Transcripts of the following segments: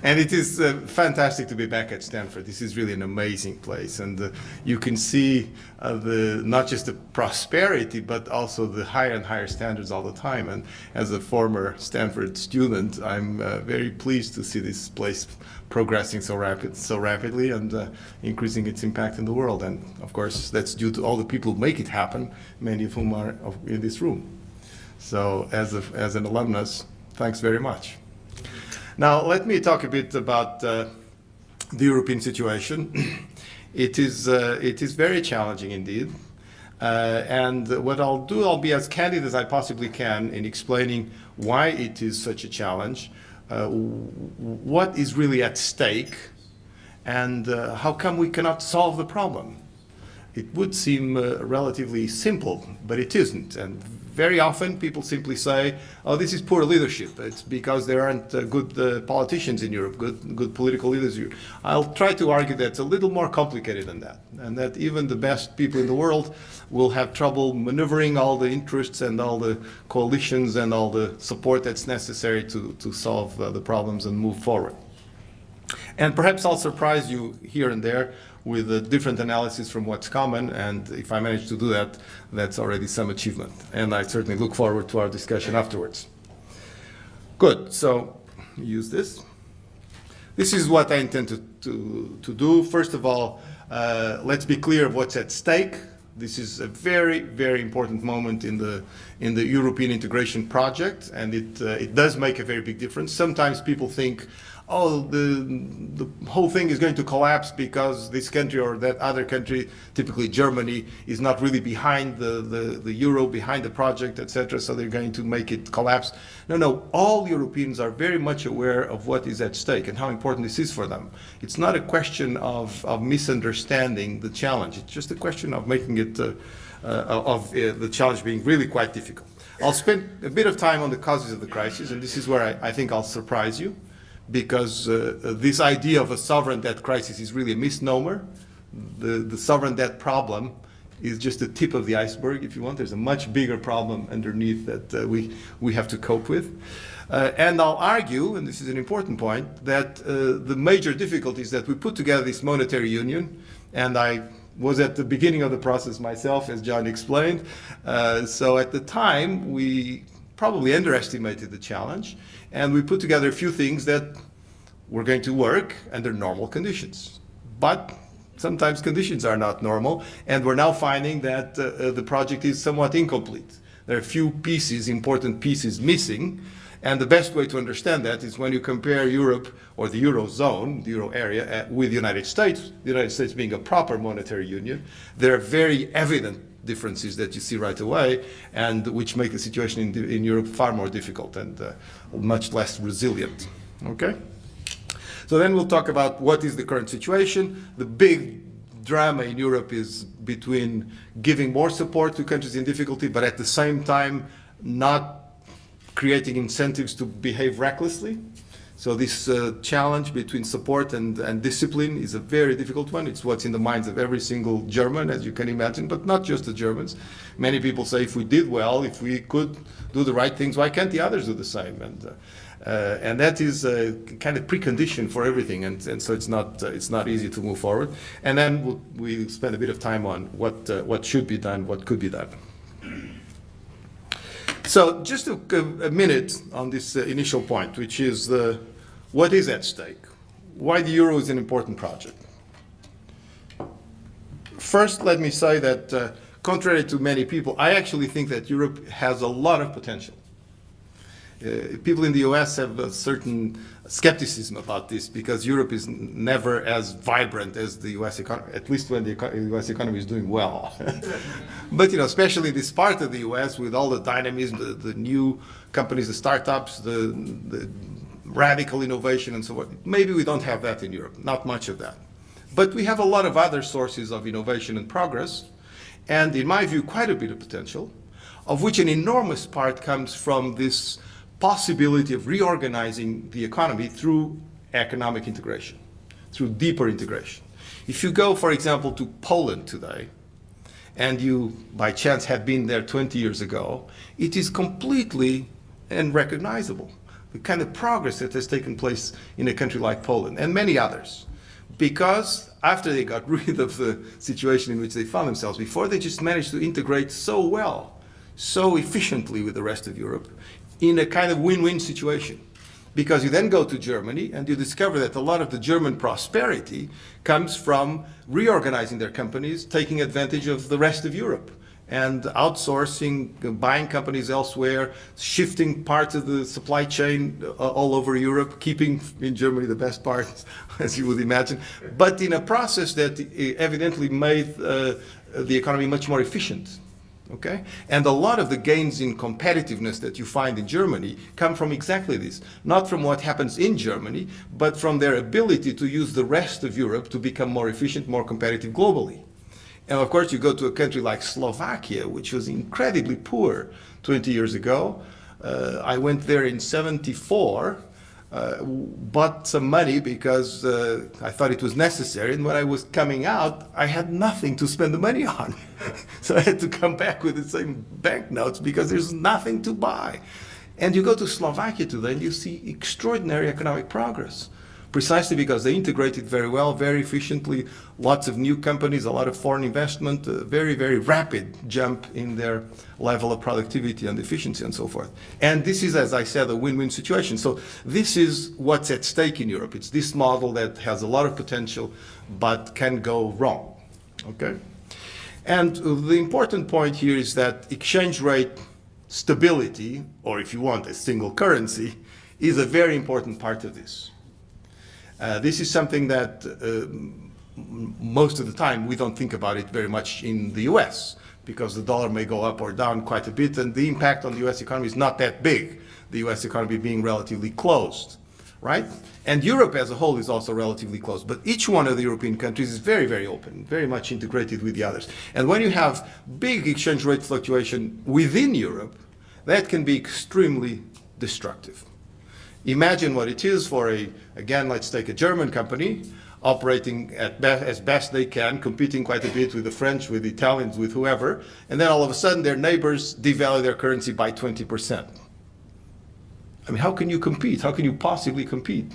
And it is fantastic to be back at Stanford. This is really an amazing place. And you can see not just the prosperity, but also the higher and higher standards all the time. And as a former Stanford student, I'm very pleased to see this place progressing so rapidly and increasing its impact in the world. And of course, that's due to all the people who make it happen, many of whom are in this room. So as an alumnus, thanks very much. Now, let me talk a bit about the European situation. It is very challenging indeed. And what I'll do, I'll be as candid as I possibly can in explaining why it is such a challenge, what is really at stake, and how come we cannot solve the problem. It would seem relatively simple, but it isn't. And very often people simply say, oh, this is poor leadership. It's because there aren't good politicians in Europe, good political leaders here. I'll try to argue that it's a little more complicated than that, and that even the best people in the world will have trouble maneuvering all the interests and all the coalitions and all the support that's necessary to solve the problems and move forward. And perhaps I'll surprise you here and there with a different analysis from what's common, and if I manage to do that, that's already some achievement. And I certainly look forward to our discussion afterwards. Good, so use this. This is what I intend to do. First of all, let's be clear of what's at stake. This is a very, very important moment in the European integration project, and it does make a very big difference. Sometimes people think, oh, the whole thing is going to collapse because this country or that other country, typically Germany, is not really behind the euro, behind the project, etc., so they're going to make it collapse. No, all Europeans are very much aware of what is at stake and how important this is for them. It's not a question of misunderstanding the challenge. It's just a question of making it, the challenge being really quite difficult. I'll spend a bit of time on the causes of the crisis, and this is where I think I'll surprise you, because this idea of a sovereign debt crisis is really a misnomer. The sovereign debt problem is just the tip of the iceberg, if you want. There's a much bigger problem underneath that we have to cope with. And I'll argue, and this is an important point, that the major difficulty is that we put together this monetary union, and I was at the beginning of the process myself, as John explained. So at the time, we probably underestimated the challenge, and we put together a few things that were going to work under normal conditions. But sometimes conditions are not normal, and we're now finding that the project is somewhat incomplete. There are a few pieces, important pieces missing, and the best way to understand that is when you compare Europe or the Eurozone, the Euro area, with the United States being a proper monetary union. There are very evident differences that you see right away, and which make the situation in Europe far more difficult and much less resilient. Okay? So then we'll talk about what is the current situation. The big drama in Europe is between giving more support to countries in difficulty, but at the same time not creating incentives to behave recklessly. So this challenge between support and discipline is a very difficult one. It's what's in the minds of every single German, as you can imagine, but not just the Germans. Many people say, if we did well, if we could do the right things, why can't the others do the same? And that is a kind of precondition for everything, and so it's not easy to move forward. And then we'll spend a bit of time on what should be done, what could be done. So just a minute on this initial point, which is what is at stake? Why the euro is an important project? First, let me say that contrary to many people, I actually think that Europe has a lot of potential. People in the US have a certain skepticism about this because Europe is never as vibrant as the US economy, at least when the US economy is doing well. But especially this part of the US with all the dynamism, the new companies, the startups, the radical innovation and so on. Maybe we don't have that in Europe, not much of that. But we have a lot of other sources of innovation and progress, and in my view, quite a bit of potential, of which an enormous part comes from this possibility of reorganizing the economy through economic integration, through deeper integration. If you go, for example, to Poland today, and you, by chance, had been there 20 years ago, it is completely unrecognizable. the kind of progress that has taken place in a country like Poland and many others. Because after they got rid of the situation in which they found themselves before, they just managed to integrate so well, so efficiently with the rest of Europe in a kind of win-win situation. Because you then go to Germany and you discover that a lot of the German prosperity comes from reorganizing their companies, taking advantage of the rest of Europe, and outsourcing, buying companies elsewhere, shifting parts of the supply chain all over Europe, keeping in Germany the best parts, as you would imagine, but in a process that evidently made the economy much more efficient. Okay? And a lot of the gains in competitiveness that you find in Germany come from exactly this. Not from what happens in Germany, but from their ability to use the rest of Europe to become more efficient, more competitive globally. And of course, you go to a country like Slovakia, which was incredibly poor 20 years ago. I went there in '74, bought some money because I thought it was necessary. And when I was coming out, I had nothing to spend the money on. So I had to come back with the same banknotes because there's nothing to buy. And you go to Slovakia today and you see extraordinary economic progress. Precisely because they integrated very well, very efficiently, lots of new companies, a lot of foreign investment, a very, very rapid jump in their level of productivity and efficiency and so forth. And this is, as I said, a win-win situation. So this is what's at stake in Europe. It's this model that has a lot of potential but can go wrong. Okay? And the important point here is that exchange rate stability, or if you want, a single currency, is a very important part of this. This is something that most of the time we don't think about it very much in the US, because the dollar may go up or down quite a bit, and the impact on the US economy is not that big, the US economy being relatively closed, right? And Europe as a whole is also relatively closed, but each one of the European countries is very, very open, very much integrated with the others. And when you have big exchange rate fluctuation within Europe, that can be extremely destructive. Imagine what it is for again, let's take a German company operating as best they can, competing quite a bit with the French, with the Italians, with whoever, and then all of a sudden their neighbors devalue their currency by 20%. I mean, how can you compete? How can you possibly compete?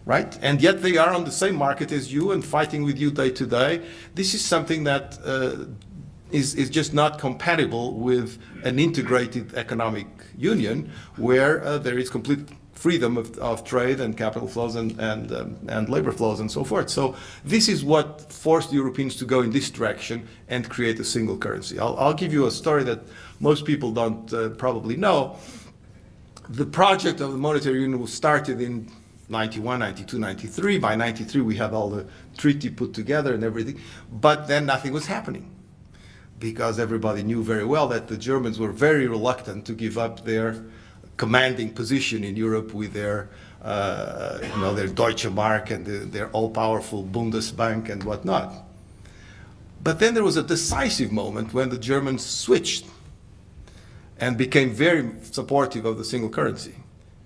Right? And yet they are on the same market as you and fighting with you day to day. This is something that is just not compatible with an integrated economic union where there is complete freedom of trade and capital flows and labor flows and so forth. So this is what forced the Europeans to go in this direction and create a single currency. I'll give you a story that most people don't probably know. The project of the monetary union was started in 91, 92, 93. By 93 we had all the treaty put together and everything, but then nothing was happening because everybody knew very well that the Germans were very reluctant to give up their commanding position in Europe with their, their Deutsche Mark and their all-powerful Bundesbank and whatnot. But then there was a decisive moment when the Germans switched and became very supportive of the single currency.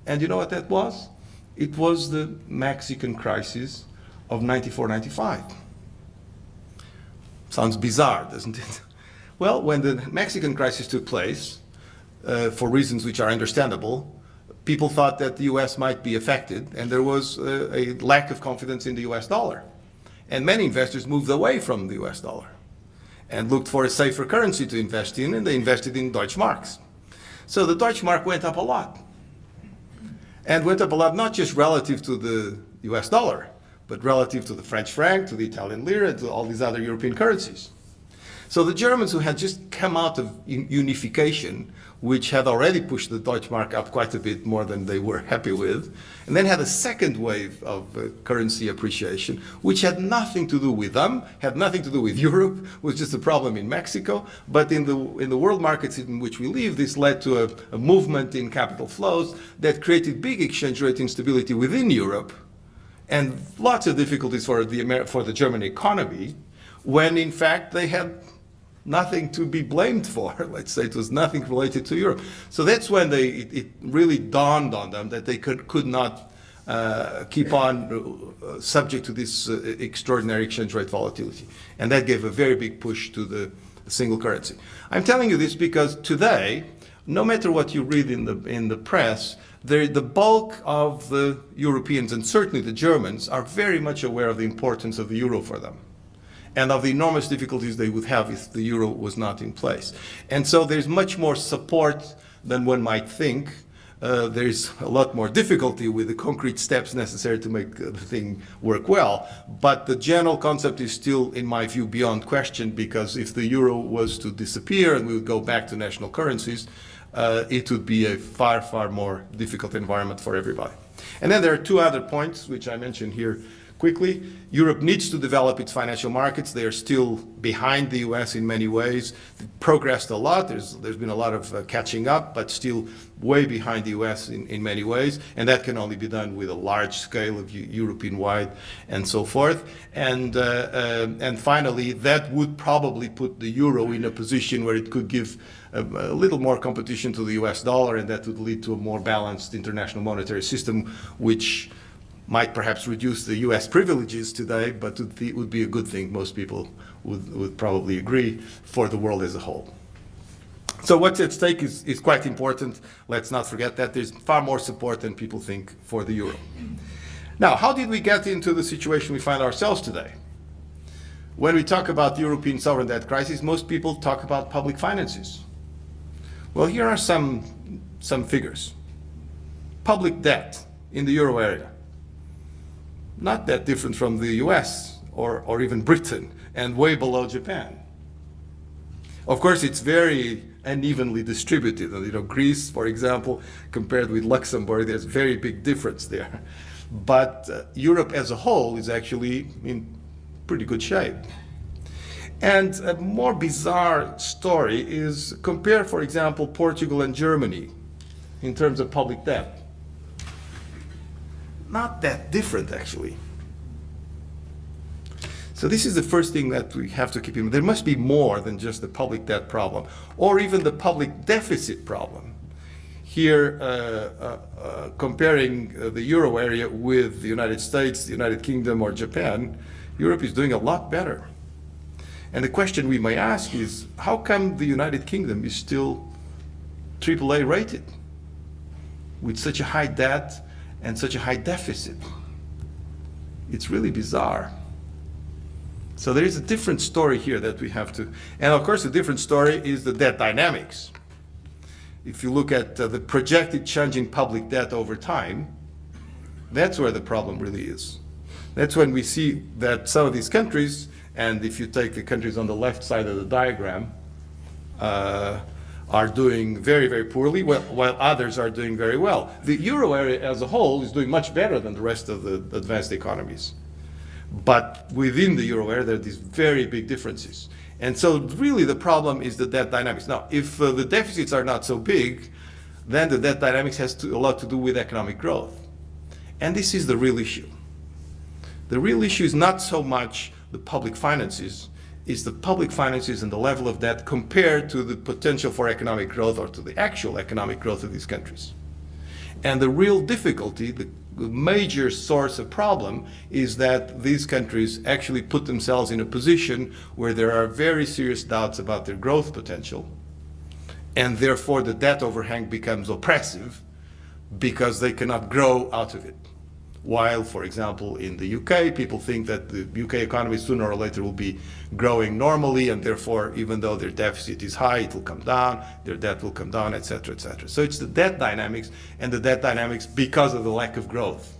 And you know what that was? It was the Mexican crisis of 94-95. Sounds bizarre, doesn't it? Well, when the Mexican crisis took place, for reasons which are understandable, people thought that the US might be affected, and there was a lack of confidence in the US dollar. And many investors moved away from the US dollar and looked for a safer currency to invest in, and they invested in Deutschmarks. So the Deutschmark went up a lot. And went up a lot not just relative to the US dollar, but relative to the French franc, to the Italian lira, to all these other European currencies. So the Germans, who had just come out of unification, which had already pushed the Deutschmark up quite a bit more than they were happy with, and then had a second wave of currency appreciation, which had nothing to do with them, had nothing to do with Europe, was just a problem in Mexico, but in the world markets in which we live, this led to a movement in capital flows that created big exchange rate instability within Europe, and lots of difficulties for the German economy, when in fact they had nothing to be blamed for. Let's say it was nothing related to Europe. So that's when it really dawned on them that they could not keep on subject to this extraordinary exchange rate volatility. And that gave a very big push to the single currency. I'm telling you this because today, no matter what you read in the press, the bulk of the Europeans, and certainly the Germans, are very much aware of the importance of the euro for them, and of the enormous difficulties they would have if the euro was not in place. And so there's much more support than one might think. There's a lot more difficulty with the concrete steps necessary to make the thing work well. But the general concept is still, in my view, beyond question, because if the euro was to disappear and we would go back to national currencies, it would be a far, far more difficult environment for everybody. And then there are two other points, which I mentioned here quickly. Europe needs to develop its financial markets. They are still behind the US in many ways. They've progressed a lot. There's been a lot of catching up, but still way behind the US in many ways. And that can only be done with a large scale of European-wide and so forth. And finally, that would probably put the euro in a position where it could give a little more competition to the US dollar, and that would lead to a more balanced international monetary system, which might perhaps reduce the US privileges today, but it would be a good thing. Most people would probably agree for the world as a whole. So what's at stake is quite important. Let's not forget that there's far more support than people think for the euro. Now, how did we get into the situation we find ourselves today? When we talk about the European sovereign debt crisis, most people talk about public finances. Well, here are some figures. Public debt in the euro area, not that different from the US or even Britain, and way below Japan. Of course, it's very unevenly distributed. You know, Greece, for example, compared with Luxembourg, there's a very big difference there. But Europe as a whole is actually in pretty good shape. And a more bizarre story is compare, for example, Portugal and Germany in terms of public debt. Not that different, actually. So this is the first thing that we have to keep in mind. There must be more than just the public debt problem, or even the public deficit problem. Here, comparing the euro area with the United States, the United Kingdom, or Japan, Europe is doing a lot better. And the question we may ask is, how come the United Kingdom is still AAA rated with such a high debt and such a high deficit? It's really bizarre. So there is a different story here that we have to, and of course the different story is the debt dynamics. If you look at the projected change in public debt over time, that's where the problem really is. That's when we see that some of these countries, and if you take the countries on the left side of the diagram, are doing very, very poorly, while others are doing very well. The euro area as a whole is doing much better than the rest of the advanced economies. But within the euro area, there are these very big differences. And so really the problem is the debt dynamics. Now, if the deficits are not so big, then the debt dynamics has a lot to do with economic growth. And this is the real issue. The real issue is not so much the public finances, is the public finances and the level of debt compared to the potential for economic growth or to the actual economic growth of these countries. And the real difficulty, the major source of problem, is that these countries actually put themselves in a position where there are very serious doubts about their growth potential, and therefore the debt overhang becomes oppressive because they cannot grow out of it. While, for example, in the UK, people think that the UK economy sooner or later will be growing normally, and therefore, even though their deficit is high, it will come down, their debt will come down, etc., etc. So it's the debt dynamics, and the debt dynamics because of the lack of growth.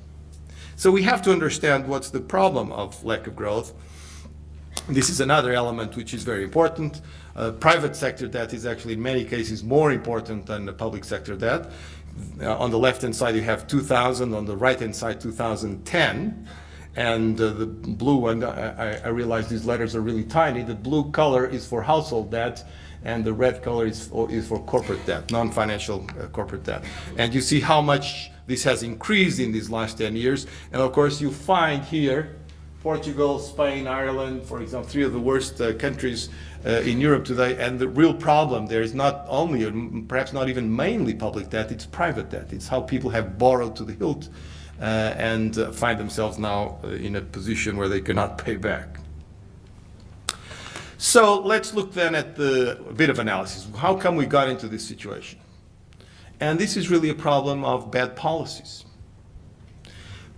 So we have to understand what's the problem of lack of growth. This is another element which is very important. Private sector debt is actually in many cases more important than the public sector debt. On the left-hand side you have 2000, on the right-hand side 2010, and the blue one, I realize these letters are really tiny. The blue color is for household debt, and the red color is for corporate debt, non-financial corporate debt. And you see how much this has increased in these last 10 years. And of course you find here Portugal, Spain, Ireland, for example, three of the worst countries in Europe today. And the real problem there is not only, or perhaps not even mainly public debt, it's private debt. It's how people have borrowed to the hilt and find themselves now in a position where they cannot pay back. So let's look then at a bit of analysis. How come we got into this situation? And this is really a problem of bad policies.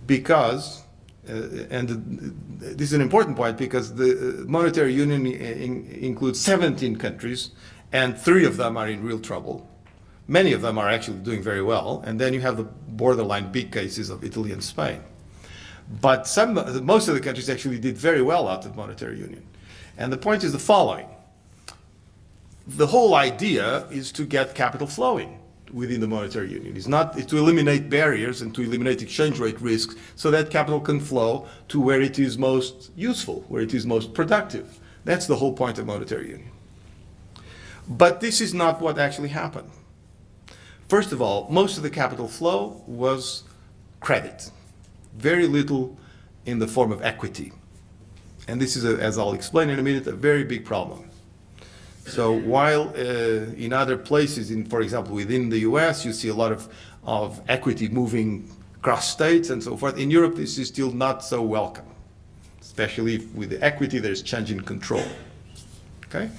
Because, this is an important point, because the monetary union includes 17 countries, and 3 of them are in real trouble. Many of them are actually doing very well, and then you have the borderline big cases of Italy and Spain. But most of the countries actually did very well out of monetary union. And the point is the following. The whole idea is to get capital flowing within the monetary union. It's to eliminate barriers and to eliminate exchange rate risks so that capital can flow to where it is most useful, where it is most productive. That's the whole point of monetary union. But this is not what actually happened. First of all, most of the capital flow was credit. Very little in the form of equity. And this is, as I'll explain in a minute, a very big problem. So while in other places, for example, within the US, you see a lot of equity moving across states and so forth, in Europe this is still not so welcome. Especially with the equity, there's change in control. Okay?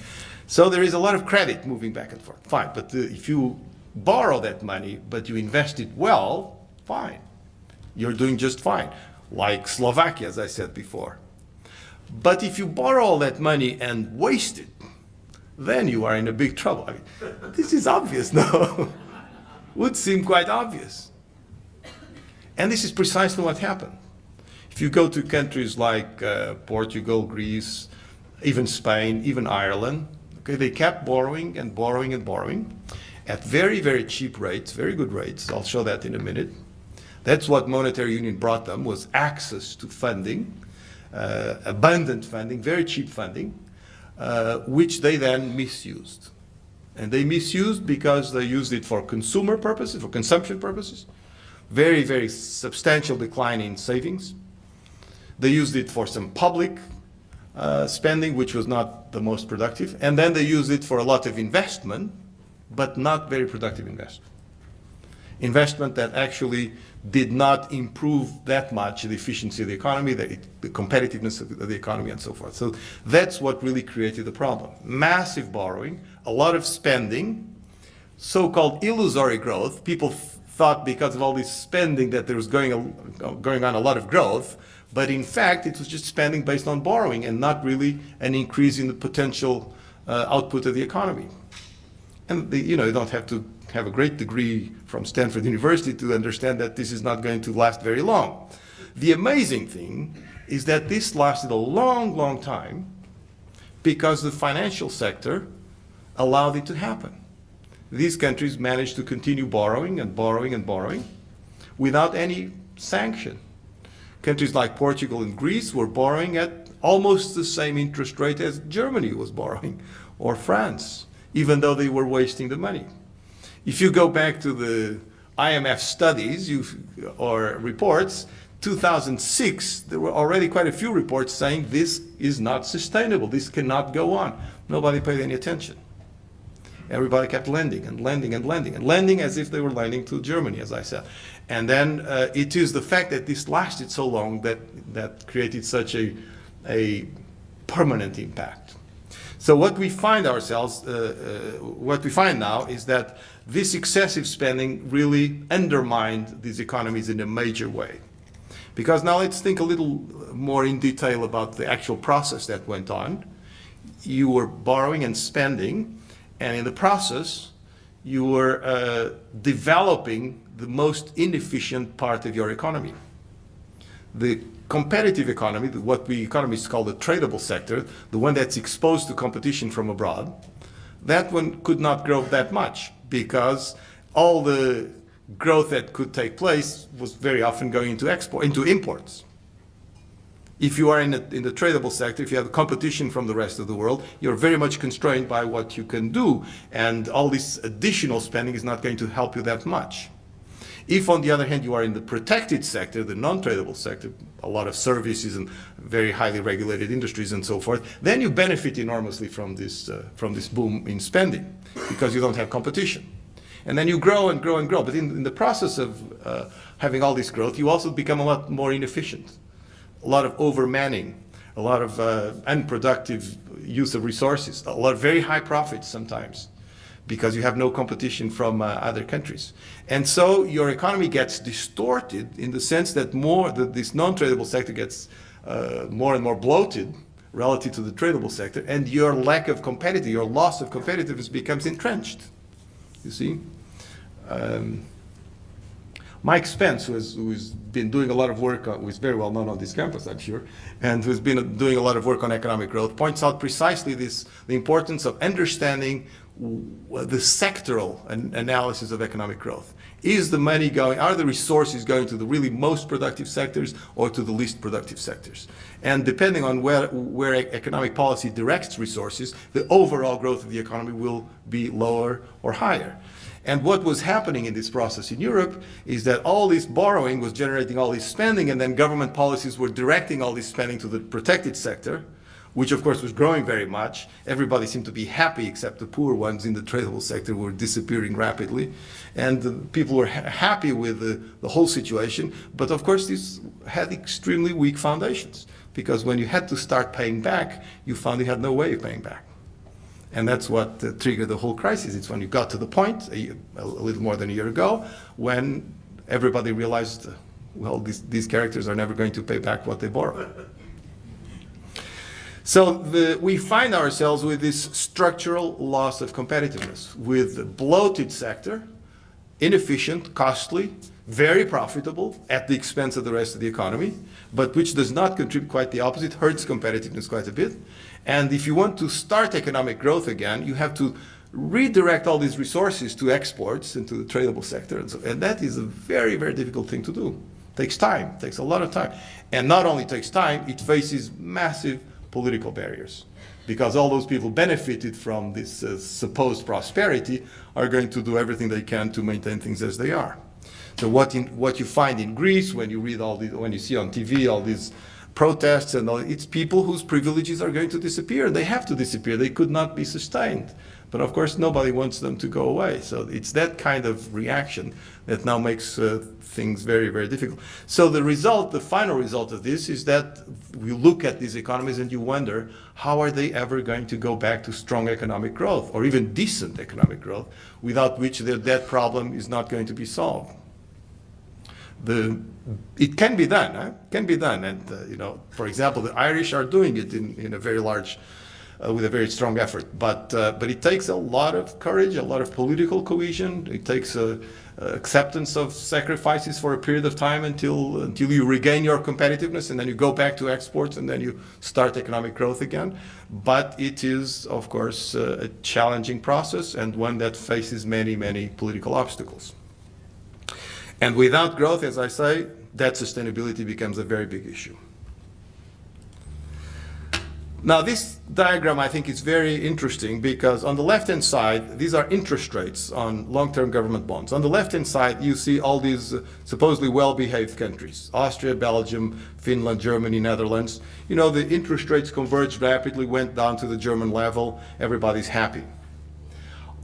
So there is a lot of credit moving back and forth. Fine, but if you borrow that money, but you invest it well, fine. You're doing just fine. Like Slovakia, as I said before. But if you borrow all that money and waste it, then you are in a big trouble. I mean, this is obvious, no? Would seem quite obvious. And this is precisely what happened. If you go to countries like Portugal, Greece, even Spain, even Ireland, okay, they kept borrowing and borrowing and borrowing at very, very cheap rates, very good rates. I'll show that in a minute. That's what monetary union brought them, was access to funding, abundant funding, very cheap funding, which they then misused. And they misused because they used it for consumer purposes, for consumption purposes. Very, very substantial decline in savings. They used it for some public spending, which was not the most productive. And then they used it for a lot of investment, but not very productive investment. Investment that actually did not improve that much the efficiency of the economy, the competitiveness of the economy, and so forth. So that's what really created the problem. Massive borrowing, a lot of spending, so-called illusory growth. People thought because of all this spending that there was going on a lot of growth, but in fact it was just spending based on borrowing and not really an increase in the potential output of the economy. And you don't have to have a great degree from Stanford University to understand that this is not going to last very long. The amazing thing is that this lasted a long, long time because the financial sector allowed it to happen. These countries managed to continue borrowing and borrowing and borrowing without any sanction. Countries like Portugal and Greece were borrowing at almost the same interest rate as Germany was borrowing, or France, even though they were wasting the money. If you go back to the IMF studies or reports, 2006, there were already quite a few reports saying this is not sustainable, this cannot go on. Nobody paid any attention. Everybody kept lending and lending and lending and lending as if they were lending to Germany, as I said. And then it is the fact that this lasted so long that created such a permanent impact. So what we find what we find now is that this excessive spending really undermined these economies in a major way. Because now let's think a little more in detail about the actual process that went on. You were borrowing and spending, and in the process, you were developing the most inefficient part of your economy. The competitive economy, what we economists call the tradable sector, the one that's exposed to competition from abroad, that one could not grow that much because all the growth that could take place was very often going into imports. If you are in the tradable sector, if you have competition from the rest of the world, you're very much constrained by what you can do, and all this additional spending is not going to help you that much. If, on the other hand, you are in the protected sector, the non-tradable sector, a lot of services and very highly regulated industries and so forth, then you benefit enormously from this boom in spending because you don't have competition. And then you grow and grow and grow. But in the process of having all this growth, you also become a lot more inefficient. A lot of overmanning, a lot of unproductive use of resources, a lot of very high profits sometimes. because you have no competition from other countries. And so your economy gets distorted in the sense that this non-tradable sector gets more and more bloated relative to the tradable sector, and your lack of competitiveness, your loss of competitiveness becomes entrenched, you see. Mike Spence, who's been doing a lot of work, who's very well known on this campus, I'm sure, and who's been doing a lot of work on economic growth, points out precisely the importance of understanding the sectoral analysis of economic growth. Is the money going, are the resources going to the really most productive sectors or to the least productive sectors? And depending on where economic policy directs resources, the overall growth of the economy will be lower or higher. And what was happening in this process in Europe is that all this borrowing was generating all this spending, and then government policies were directing all this spending to the protected sector, which of course was growing very much. Everybody seemed to be happy except the poor ones in the tradable sector were disappearing rapidly. And people were happy with the whole situation. But of course this had extremely weak foundations, because when you had to start paying back, you found you had no way of paying back. And that's what triggered the whole crisis. It's when you got to the point, a little more than a year ago, when everybody realized, well, these characters are never going to pay back what they borrowed. So we find ourselves with this structural loss of competitiveness, with a bloated sector, inefficient, costly, very profitable at the expense of the rest of the economy, but which does not contribute, quite the opposite, hurts competitiveness quite a bit. And if you want to start economic growth again, you have to redirect all these resources to exports and to the tradable sector. And that is a very, very difficult thing to do. It takes time, it takes a lot of time. And not only takes time, it faces massive political barriers, because all those people benefited from this supposed prosperity are going to do everything they can to maintain things as they are. So what you find in Greece, when you read when you see on TV all these protests and all, it's people whose privileges are going to disappear. They have to disappear. They could not be sustained. But of course, nobody wants them to go away. So it's that kind of reaction that now makes things very, very difficult. So the final result of this is that you look at these economies and you wonder, how are they ever going to go back to strong economic growth, or even decent economic growth, without which their debt problem is not going to be solved? It can be done, huh? Can be done. And, for example, the Irish are doing it in a very large, with a very strong effort. But it takes a lot of courage, a lot of political cohesion. It takes acceptance of sacrifices for a period of time until you regain your competitiveness, and then you go back to exports, and then you start economic growth again. But it is, of course, a challenging process, and one that faces many, many political obstacles. And without growth, as I say, debt sustainability becomes a very big issue. Now, this diagram, I think, is very interesting, because on the left-hand side, these are interest rates on long-term government bonds. On the left-hand side, you see all these supposedly well-behaved countries: Austria, Belgium, Finland, Germany, Netherlands. The interest rates converged rapidly, went down to the German level. Everybody's happy.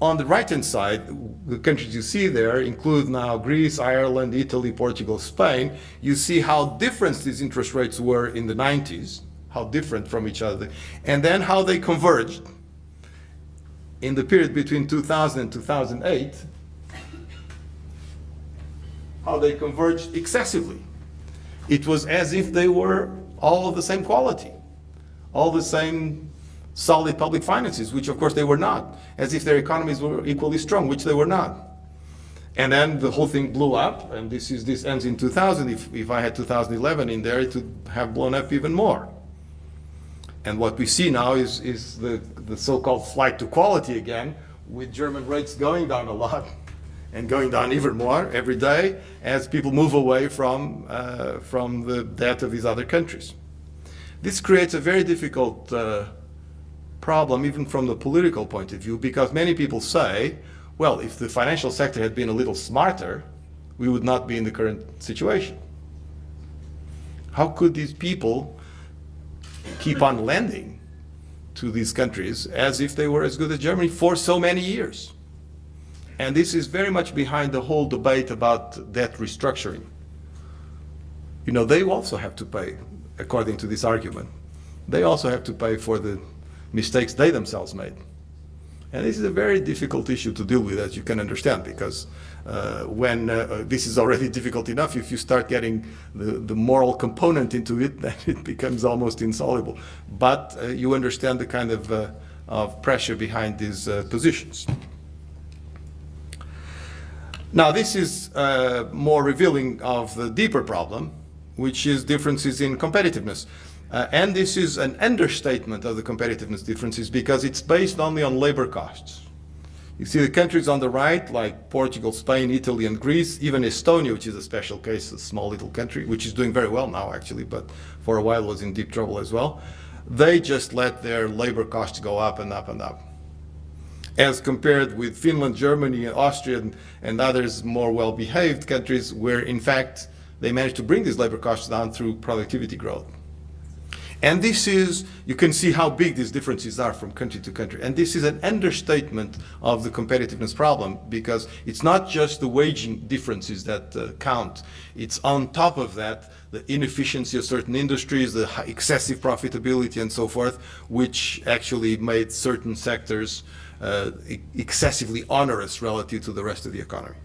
On the right-hand side, the countries you see there include now Greece, Ireland, Italy, Portugal, Spain. You see how different these interest rates were in the 90s, how different from each other, and then how they converged in the period between 2000 and 2008, how they converged excessively. It was as if they were all of the same quality, all the same solid public finances, which of course they were not, as if their economies were equally strong, which they were not. And then the whole thing blew up, and this ends in 2000. If I had 2011 in there, it would have blown up even more. And what we see now is the so-called flight to quality again, with German rates going down a lot and going down even more every day as people move away from the debt of these other countries. This creates a very difficult problem, even from the political point of view, because many people say, well, if the financial sector had been a little smarter, we would not be in the current situation. How could these people keep on lending to these countries as if they were as good as Germany for so many years? And this is very much behind the whole debate about debt restructuring. They also have to pay, according to this argument. They also have to pay for the mistakes they themselves made. And this is a very difficult issue to deal with, as you can understand, because when this is already difficult enough, if you start getting the moral component into it, then it becomes almost insoluble. But you understand the kind of pressure behind these positions. Now, this is more revealing of the deeper problem, which is differences in competitiveness. And this is an understatement of the competitiveness differences because it's based only on labor costs. You see the countries on the right, like Portugal, Spain, Italy, and Greece, even Estonia, which is a special case, a small little country, which is doing very well now, actually, but for a while was in deep trouble as well. They just let their labor costs go up and up and up. As compared with Finland, Germany, Austria, and others more well-behaved countries where, in fact, they managed to bring these labor costs down through productivity growth. And this is, you can see how big these differences are from country to country. And this is an understatement of the competitiveness problem because it's not just the waging differences that count. It's on top of that, the inefficiency of certain industries, the excessive profitability and so forth, which actually made certain sectors excessively onerous relative to the rest of the economy.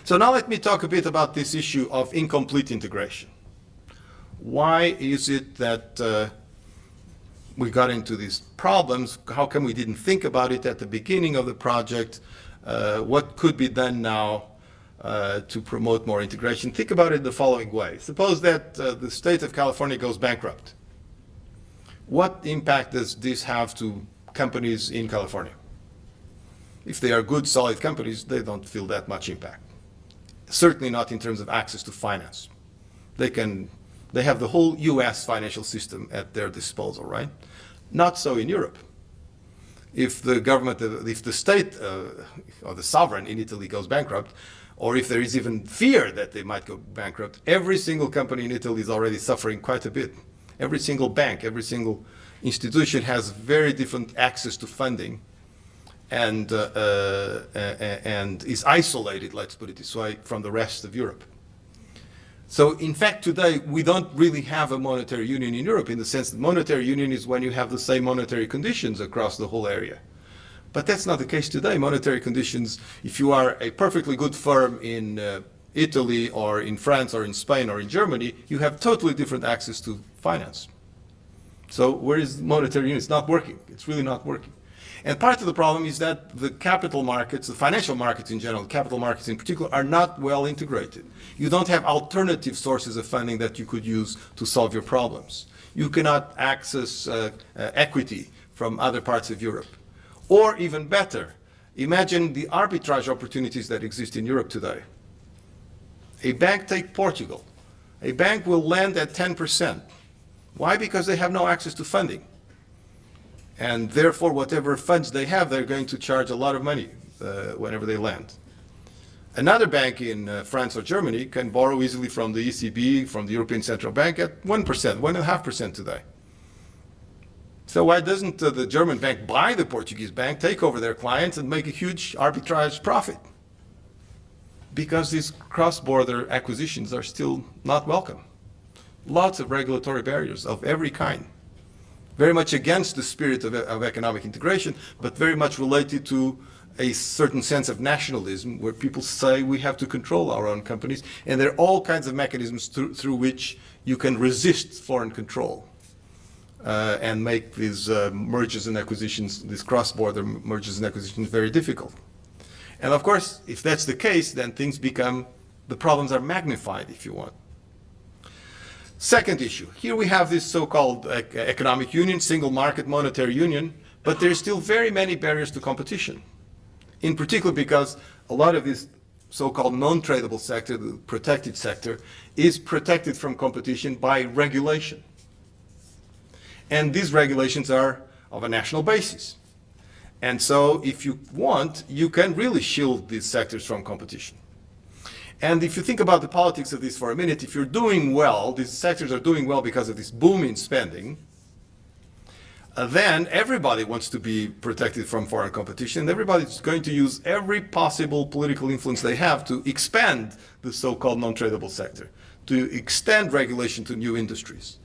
So now let me talk a bit about this issue of incomplete integration. Why is it that we got into these problems? How come we didn't think about it at the beginning of the project? What could be done now to promote more integration? Think about it the following way. Suppose that the state of California goes bankrupt. What impact does this have to companies in California? If they are good, solid companies, they don't feel that much impact. Certainly not in terms of access to finance. They have the whole US financial system at their disposal, right? Not so in Europe. If the government, if the state or the sovereign in Italy goes bankrupt, or if there is even fear that they might go bankrupt, every single company in Italy is already suffering quite a bit. Every single bank, every single institution has very different access to funding and is isolated, let's put it this way, from the rest of Europe. So in fact, today, we don't really have a monetary union in Europe in the sense that monetary union is when you have the same monetary conditions across the whole area. But that's not the case today. Monetary conditions, if you are a perfectly good firm in Italy or in France or in Spain or in Germany, you have totally different access to finance. So where is monetary union? It's not working. It's really not working. And part of the problem is that the capital markets, the financial markets in general, capital markets in particular, are not well integrated. You don't have alternative sources of funding that you could use to solve your problems. You cannot access equity from other parts of Europe. Or even better, imagine the arbitrage opportunities that exist in Europe today. A bank, take Portugal. A bank will lend at 10%. Why? Because they have no access to funding. And therefore, whatever funds they have, they're going to charge a lot of money whenever they lend. Another bank in France or Germany can borrow easily from the ECB, from the European Central Bank at 1%, 1.5% today. So why doesn't the German bank buy the Portuguese bank, take over their clients, and make a huge arbitrage profit? Because these cross-border acquisitions are still not welcome. Lots of regulatory barriers of every kind. Very much against the spirit of economic integration, but very much related to a certain sense of nationalism where people say we have to control our own companies, and there are all kinds of mechanisms through which you can resist foreign control and make these mergers and acquisitions, these cross-border mergers and acquisitions very difficult. And of course, if that's the case, then things become, the problems are magnified, if you want. Second issue, here we have this so-called economic union, single market monetary union, but there's still very many barriers to competition. In particular because a lot of this so-called non-tradable sector, the protected sector, is protected from competition by regulation. And these regulations are of a national basis. And so if you want, you can really shield these sectors from competition. And if you think about the politics of this for a minute, if you're doing well, these sectors are doing well because of this boom in spending, then everybody wants to be protected from foreign competition. Everybody's going to use every possible political influence they have to expand the so-called non-tradable sector, to extend regulation to new industries.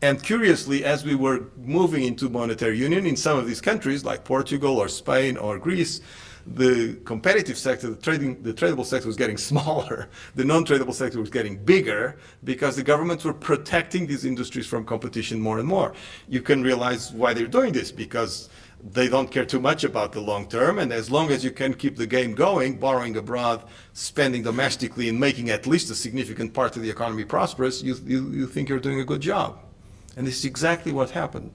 And curiously, as we were moving into monetary union in some of these countries, like Portugal or Spain or Greece, the competitive sector, the tradable sector was getting smaller. The non-tradable sector was getting bigger because the governments were protecting these industries from competition more and more. You can realize why they're doing this, because they don't care too much about the long term, and as long as you can keep the game going, borrowing abroad, spending domestically, and making at least a significant part of the economy prosperous, you think you're doing a good job. And this is exactly what happened.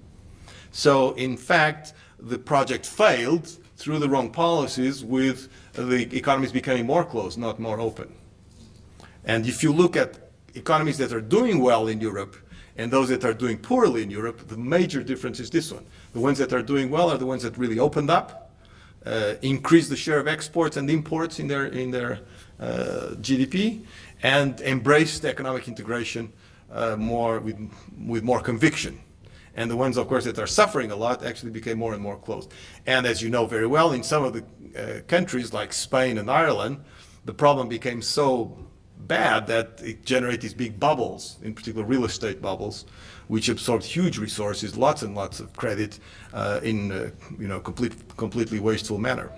So, in fact, the project failed through the wrong policies, with the economies becoming more closed, not more open. And if you look at economies that are doing well in Europe and those that are doing poorly in Europe, the major difference is this one. The ones that are doing well are the ones that really opened up, increased the share of exports and imports in their GDP, and embraced economic integration with more conviction. And the ones, of course, that are suffering a lot actually became more and more closed. And as you know very well, in some of the countries like Spain and Ireland, the problem became so bad that it generated these big bubbles, in particular real estate bubbles, which absorbed huge resources, lots and lots of credit in completely wasteful manner.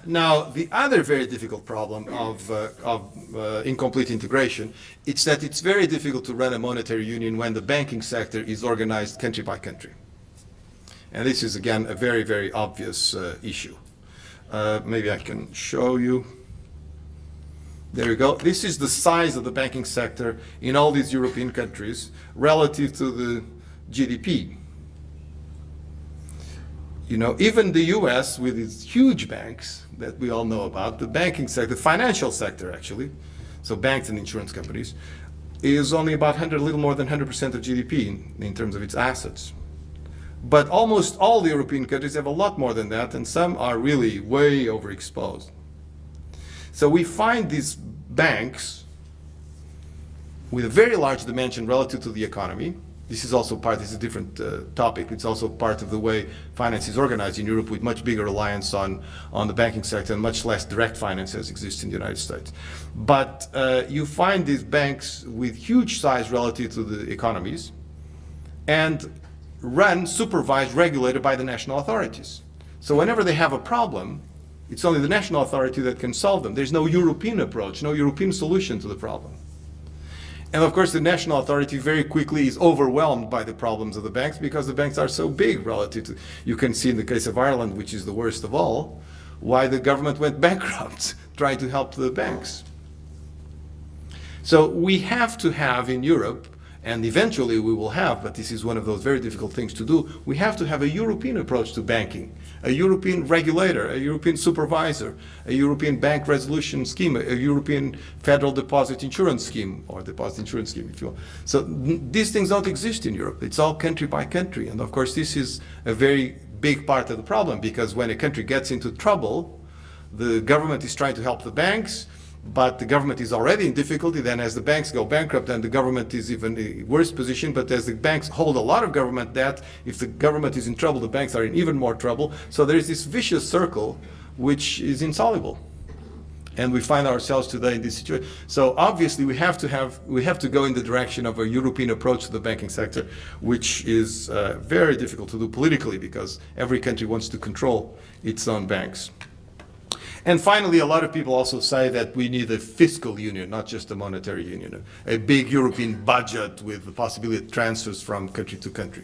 Now, the other very difficult problem of incomplete integration, it's that it's very difficult to run a monetary union when the banking sector is organized country by country. And this is, again, a very, very obvious issue. Maybe I can show you. There you go. This is the size of the banking sector in all these European countries relative to the GDP. You know, even the US, with its huge banks that we all know about, the banking sector, the financial sector actually, so banks and insurance companies, is only about a little more than 100% of GDP in terms of its assets. But almost all the European countries have a lot more than that, and some are really way overexposed. So we find these banks with a very large dimension relative to the economy. This is also part, this is a different topic. It's also part of the way finance is organized in Europe, with much bigger reliance on the banking sector and much less direct finance as exists in the United States. But you find these banks with huge size relative to the economies and run, supervised, regulated by the national authorities. So whenever they have a problem, it's only the national authority that can solve them. There's no European approach, no European solution to the problem. And of course, the national authority very quickly is overwhelmed by the problems of the banks, because the banks are so big relative to, you can see in the case of Ireland, which is the worst of all, why the government went bankrupt trying to help the banks. So we have to have in Europe, and eventually we will have, but this is one of those very difficult things to do, we have to have a European approach to banking, a European regulator, a European supervisor, a European bank resolution scheme, a European federal deposit insurance scheme, or deposit insurance scheme if you will. So these things don't exist in Europe. It's all country by country. And of course this is a very big part of the problem, because when a country gets into trouble, the government is trying to help the banks, but the government is already in difficulty. Then as the banks go bankrupt, then the government is even in a worse position. But as the banks hold a lot of government debt, if the government is in trouble, the banks are in even more trouble. So there is this vicious circle which is insoluble. And we find ourselves today in this situation. So obviously we have to go in the direction of a European approach to the banking sector, which is very difficult to do politically, because every country wants to control its own banks. And finally, a lot of people also say that we need a fiscal union, not just a monetary union, a big European budget with the possibility of transfers from country to country.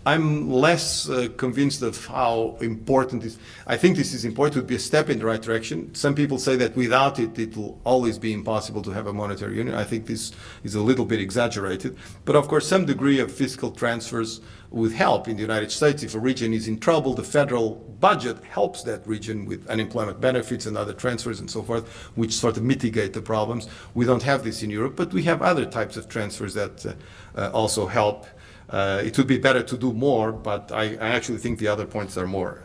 I'm less convinced of how important this. I think this is important. It would be a step in the right direction. Some people say that without it, it will always be impossible to have a monetary union. I think this is a little bit exaggerated. But of course, some degree of fiscal transfers would help. In the United States, if a region is in trouble, the federal budget helps that region with unemployment benefits and other transfers and so forth, which sort of mitigate the problems. We don't have this in Europe, but we have other types of transfers that also help. It would be better to do more, but I actually think the other points are more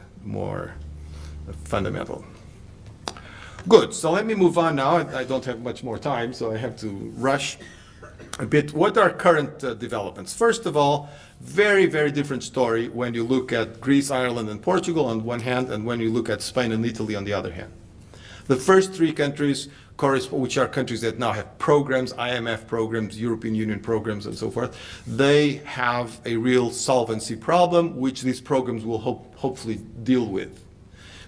fundamental. Good, so let me move on now. I don't have much more time, so I have to rush a bit. What are current developments? First of all, very, very different story when you look at Greece, Ireland, and Portugal on one hand, and when you look at Spain and Italy on the other hand. The first three countries which are countries that now have programs, IMF programs, European Union programs, and so forth, they have a real solvency problem, which these programs will hopefully deal with.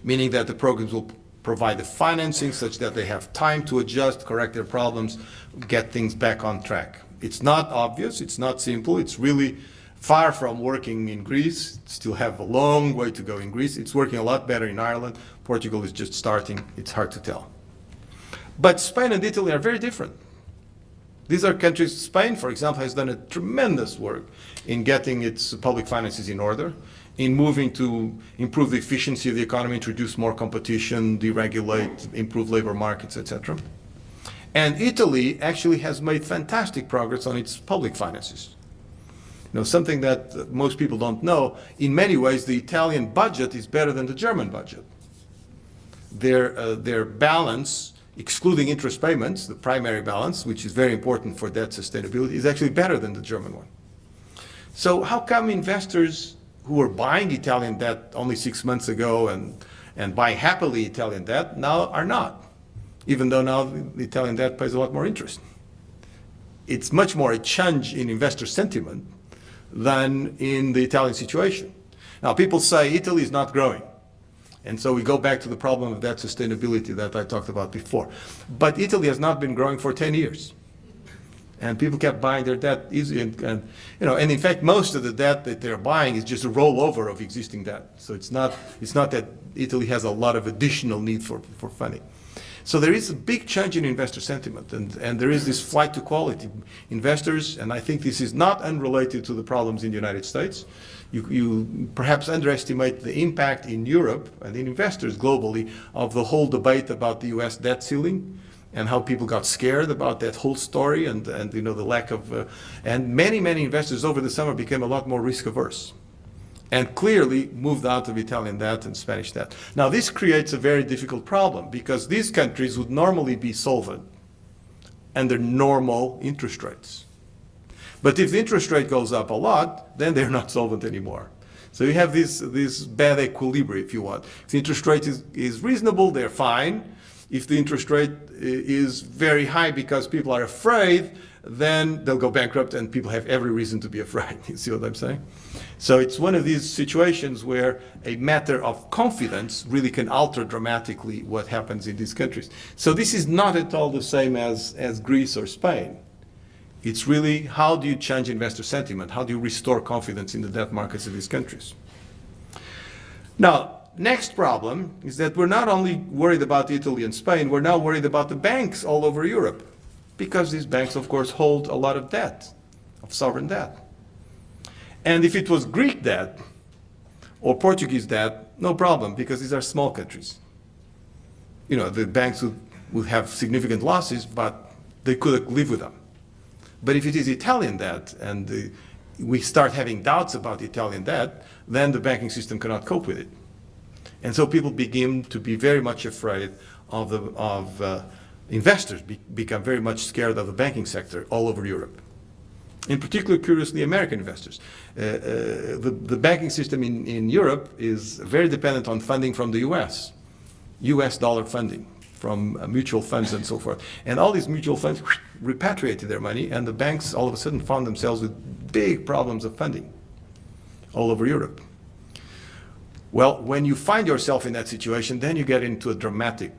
Meaning that the programs will provide the financing such that they have time to adjust, correct their problems, get things back on track. It's not obvious, it's not simple, it's really far from working in Greece. Still have a long way to go in Greece. It's working a lot better in Ireland. Portugal is just starting. It's hard to tell. But Spain and Italy are very different. These are countries, Spain, for example, has done a tremendous work in getting its public finances in order, in moving to improve the efficiency of the economy, introduce more competition, deregulate, improve labor markets, etc. And Italy actually has made fantastic progress on its public finances. You know, something that most people don't know, in many ways the Italian budget is better than the German budget. Their balance, excluding interest payments, the primary balance, which is very important for debt sustainability, is actually better than the German one. So how come investors who were buying Italian debt only 6 months ago and buying happily Italian debt now are not? Even though now the Italian debt pays a lot more interest. It's much more a change in investor sentiment than in the Italian situation. Now people say Italy is not growing. And so we go back to the problem of debt sustainability that I talked about before. But Italy has not been growing for 10 years. And people kept buying their debt easily. And in fact, most of the debt that they're buying is just a rollover of existing debt. So it's not that Italy has a lot of additional need for funding. So there is a big change in investor sentiment, and there is this flight to quality. Investors, and I think this is not unrelated to the problems in the United States, you perhaps underestimate the impact in Europe and in investors globally of the whole debate about the US debt ceiling and how people got scared about that whole story and the lack of, and many investors over the summer became a lot more risk averse and clearly moved out of Italian debt and Spanish debt. Now this creates a very difficult problem because these countries would normally be solvent under normal interest rates. But if the interest rate goes up a lot, then they're not solvent anymore. So you have this bad equilibrium, if you want. If the interest rate is reasonable, they're fine. If the interest rate is very high because people are afraid, then they'll go bankrupt and people have every reason to be afraid. You see what I'm saying? So it's one of these situations where a matter of confidence really can alter dramatically what happens in these countries. So this is not at all the same as Greece or Spain. It's really how do you change investor sentiment? How do you restore confidence in the debt markets of these countries? Now, next problem is that we're not only worried about Italy and Spain, we're now worried about the banks all over Europe. Because these banks, of course, hold a lot of debt, of sovereign debt. And if it was Greek debt or Portuguese debt, no problem, because these are small countries. The banks would have significant losses, but they could live with them. But if it is Italian debt and we start having doubts about Italian debt, then the banking system cannot cope with it. And so people begin to be very much afraid of investors become very much scared of the banking sector all over Europe. In particular, curiously, American investors. The banking system in Europe is very dependent on funding from the US dollar funding from mutual funds and so forth. And all these mutual funds repatriated their money, and the banks all of a sudden found themselves with big problems of funding all over Europe. Well, when you find yourself in that situation, then you get into a dramatic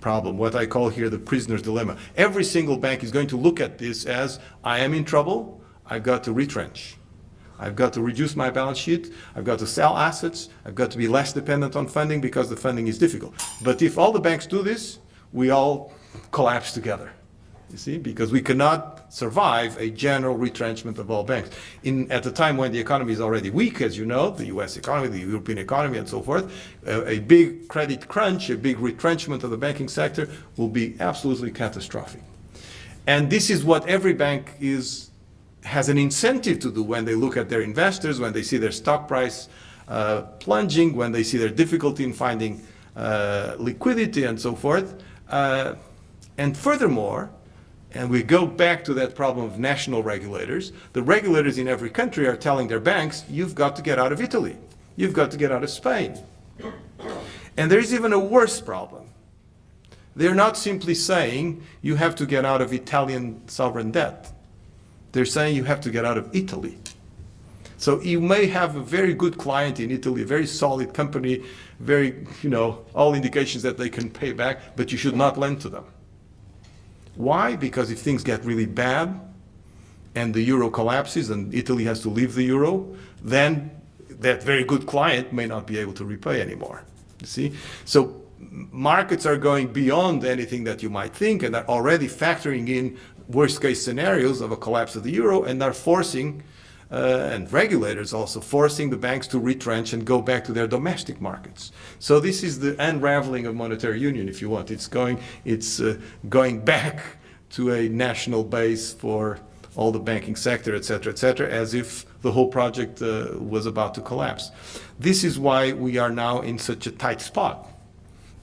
problem, what I call here the prisoner's dilemma. Every single bank is going to look at this as, I am in trouble, I've got to retrench. I've got to reduce my balance sheet, I've got to sell assets, I've got to be less dependent on funding because the funding is difficult. But if all the banks do this, we all collapse together. You see, because we cannot survive a general retrenchment of all banks. At the time when the economy is already weak, as you know, the US economy, the European economy, and so forth, a big credit crunch, a big retrenchment of the banking sector will be absolutely catastrophic. And this is what every bank has an incentive to do when they look at their investors, when they see their stock price plunging, when they see their difficulty in finding liquidity and so forth. And furthermore, and we go back to that problem of national regulators. The regulators in every country are telling their banks, you've got to get out of Italy. You've got to get out of Spain. And there is even a worse problem. they're not simply saying you have to get out of Italian sovereign debt. They're saying you have to get out of Italy. So you may have a very good client in Italy, a very solid company, very, all indications that they can pay back, but you should not lend to them. Why? Because if things get really bad and the euro collapses and Italy has to leave the euro, then that very good client may not be able to repay anymore. You see? So markets are going beyond anything that you might think and are already factoring in worst case scenarios of a collapse of the euro, and are forcing, and regulators also forcing the banks to retrench and go back to their domestic markets. So this is the unraveling of monetary union, if you want. It's going back to a national base for all the banking sector, et cetera, as if the whole project was about to collapse. This is why we are now in such a tight spot.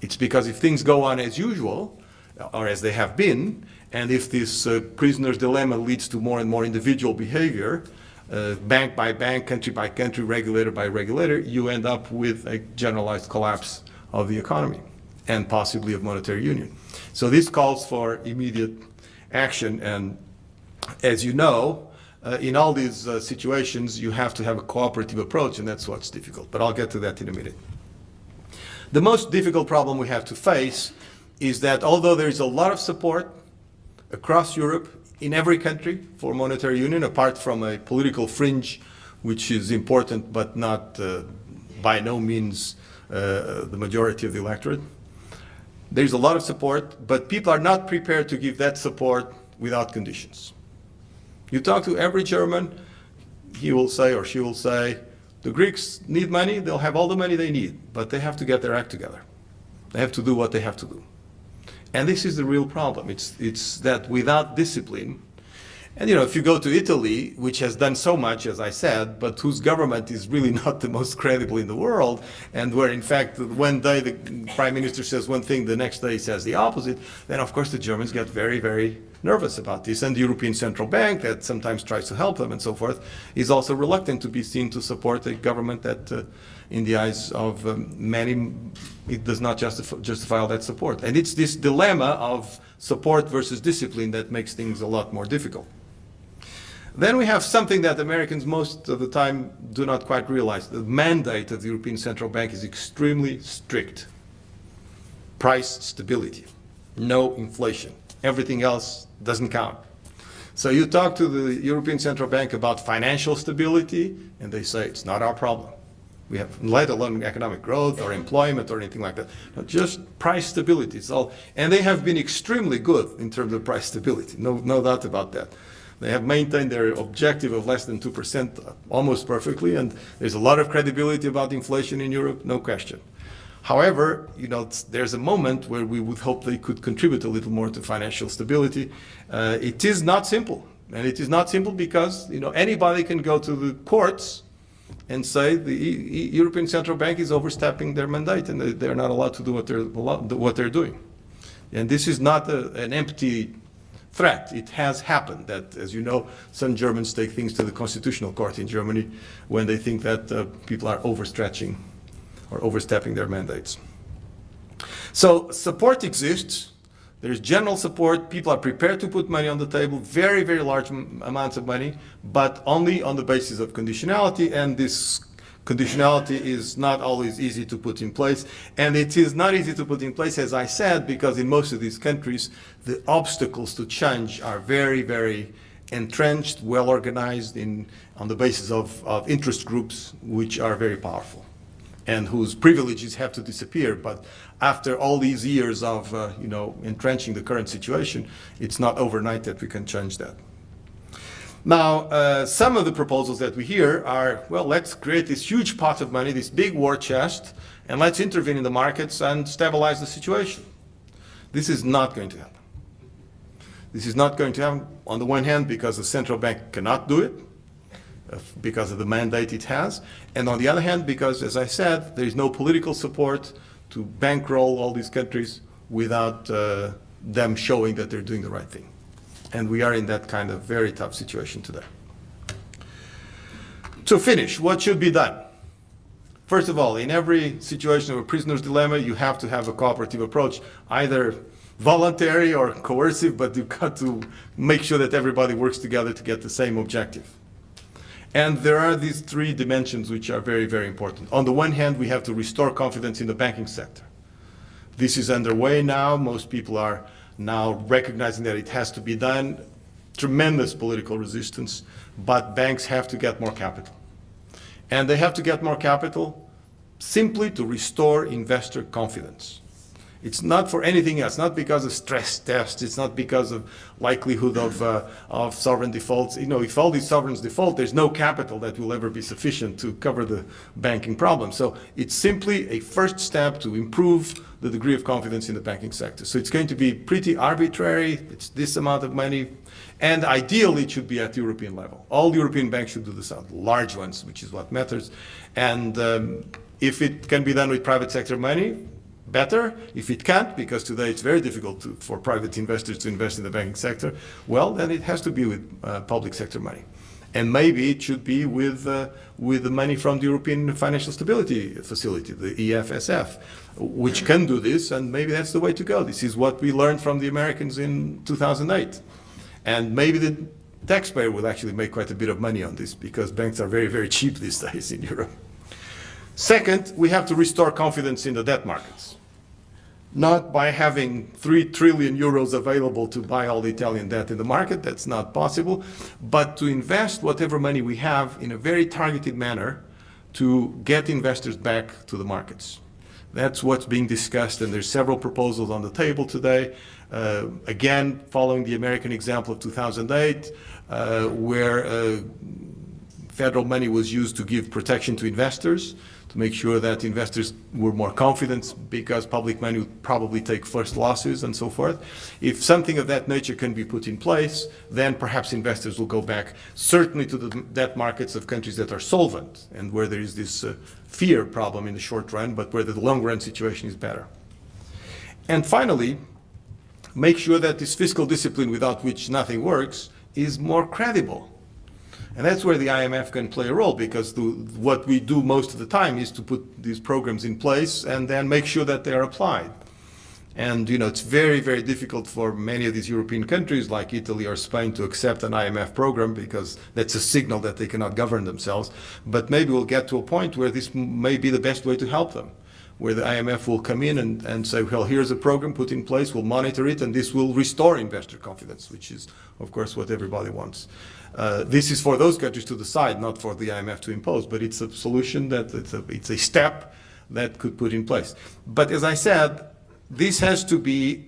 It's because if things go on as usual, or as they have been, and if this prisoner's dilemma leads to more and more individual behavior, bank by bank, country by country, regulator by regulator, you end up with a generalized collapse of the economy and possibly of monetary union. So this calls for immediate action, and as you know, in all these situations, you have to have a cooperative approach, and that's what's difficult. But I'll get to that in a minute. The most difficult problem we have to face is that although there is a lot of support across Europe, in every country, for monetary union, apart from a political fringe, which is important but not by no means the majority of the electorate, there's a lot of support, but people are not prepared to give that support without conditions. You talk to every German, he will say or she will say, the Greeks need money, they'll have all the money they need, but they have to get their act together. They have to do what they have to do. And this is the real problem. It's that without discipline, and if you go to Italy, which has done so much, as I said, but whose government is really not the most credible in the world, and where in fact one day the prime minister says one thing, the next day he says the opposite, then of course the Germans get very, very nervous about this. And the European Central Bank, that sometimes tries to help them and so forth, is also reluctant to be seen to support a government that in the eyes of many, it does not justify all that support. And it's this dilemma of support versus discipline that makes things a lot more difficult. Then we have something that Americans most of the time do not quite realize. The mandate of the European Central Bank is extremely strict. Price stability, no inflation. Everything else doesn't count. So you talk to the European Central Bank about financial stability, and they say it's not our problem. We have, let alone economic growth or employment or anything like that. No, just price stability. It's all, and they have been extremely good in terms of price stability. No doubt about that. They have maintained their objective of less than 2% almost perfectly, and there's a lot of credibility about inflation in Europe, no question. However, there's a moment where we would hope they could contribute a little more to financial stability. It is not simple, and it is not simple because anybody can go to the courts and say the European Central Bank is overstepping their mandate, and they're not allowed to do what they're doing. And this is not an empty threat. It has happened that, as you know, some Germans take things to the Constitutional Court in Germany when they think that people are overstretching or overstepping their mandates. So support exists. There's general support. People are prepared to put money on the table, very, very large amounts of money, but only on the basis of conditionality, and this conditionality is not always easy to put in place. And it is not easy to put in place, as I said, because in most of these countries, the obstacles to change are very, very entrenched, well organized on the basis of interest groups which are very powerful and whose privileges have to disappear. But after all these years of entrenching the current situation, it's not overnight that we can change that. Now, some of the proposals that we hear are, well, let's create this huge pot of money, this big war chest, and let's intervene in the markets and stabilize the situation. This is not going to happen. This is not going to happen, on the one hand, because the central bank cannot do it, because of the mandate it has, and on the other hand, because, as I said, there is no political support to bankroll all these countries without them showing that they're doing the right thing. And we are in that kind of very tough situation today. To finish, what should be done? First of all, in every situation of a prisoner's dilemma, you have to have a cooperative approach. Either voluntary or coercive, but you've got to make sure that everybody works together to get the same objective. And there are these three dimensions which are very, very important. On the one hand, we have to restore confidence in the banking sector. This is underway now. Most people are now recognizing that it has to be done. Tremendous political resistance, but banks have to get more capital. And they have to get more capital simply to restore investor confidence. It's not for anything else, not because of stress tests, it's not because of likelihood of sovereign defaults. You know, if all these sovereigns default, there's no capital that will ever be sufficient to cover the banking problem. So it's simply a first step to improve the degree of confidence in the banking sector. So it's going to be pretty arbitrary, it's this amount of money, and ideally it should be at the European level. All European banks should do this, large ones, which is what matters. And if it can be done with private sector money, better. If it can't, because today it's very difficult for private investors to invest in the banking sector, well, then it has to be with public sector money. And maybe it should be with the money from the European Financial Stability Facility, the EFSF, which can do this, and maybe that's the way to go. This is what we learned from the Americans in 2008. And maybe the taxpayer will actually make quite a bit of money on this, because banks are very, very cheap these days in Europe. Second, we have to restore confidence in the debt markets. Not by having 3 trillion euros available to buy all the Italian debt in the market, that's not possible, but to invest whatever money we have in a very targeted manner to get investors back to the markets. That's what's being discussed, and there's several proposals on the table today. Again, following the American example of 2008, where federal money was used to give protection to investors, to make sure that investors were more confident, because public money would probably take first losses and so forth. If something of that nature can be put in place, then perhaps investors will go back, certainly to the debt markets of countries that are solvent and where there is this fear problem in the short run, but where the long run situation is better. And finally, make sure that this fiscal discipline, without which nothing works, is more credible. And that's where the IMF can play a role, because what we do most of the time is to put these programs in place and then make sure that they are applied. And you know, it's very, very difficult for many of these European countries like Italy or Spain to accept an IMF program, because that's a signal that they cannot govern themselves. But maybe we'll get to a point where this may be the best way to help them, where the IMF will come in and say, well, here's a program put in place, we'll monitor it, and this will restore investor confidence, which is, of course, what everybody wants. This is for those countries to decide, not for the IMF to impose, but it's a solution that it's a step that could put in place. But as I said, this has to be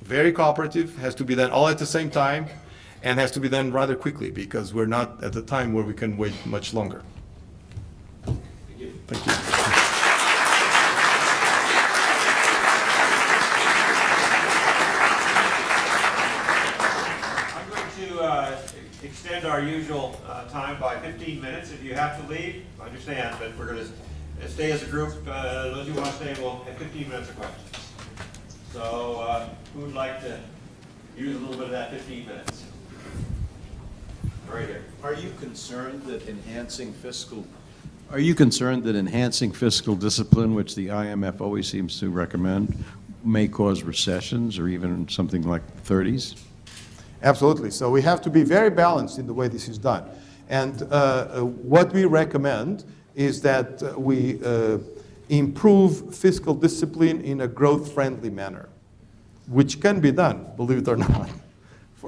very cooperative, has to be done all at the same time, and has to be done rather quickly, because we're not at the time where we can wait much longer. Thank you. Thank you. Extend our usual time by 15 minutes. If you have to leave, understand, but we're going to stay as a group. Those who want to stay will have 15 minutes of questions. So who would like to use a little bit of that 15 minutes? Right here. Are you concerned that enhancing fiscal discipline, which the IMF always seems to recommend, may cause recessions or even something like the 30s? Absolutely. So we have to be very balanced in the way this is done. And what we recommend is that we improve fiscal discipline in a growth-friendly manner, which can be done, believe it or not.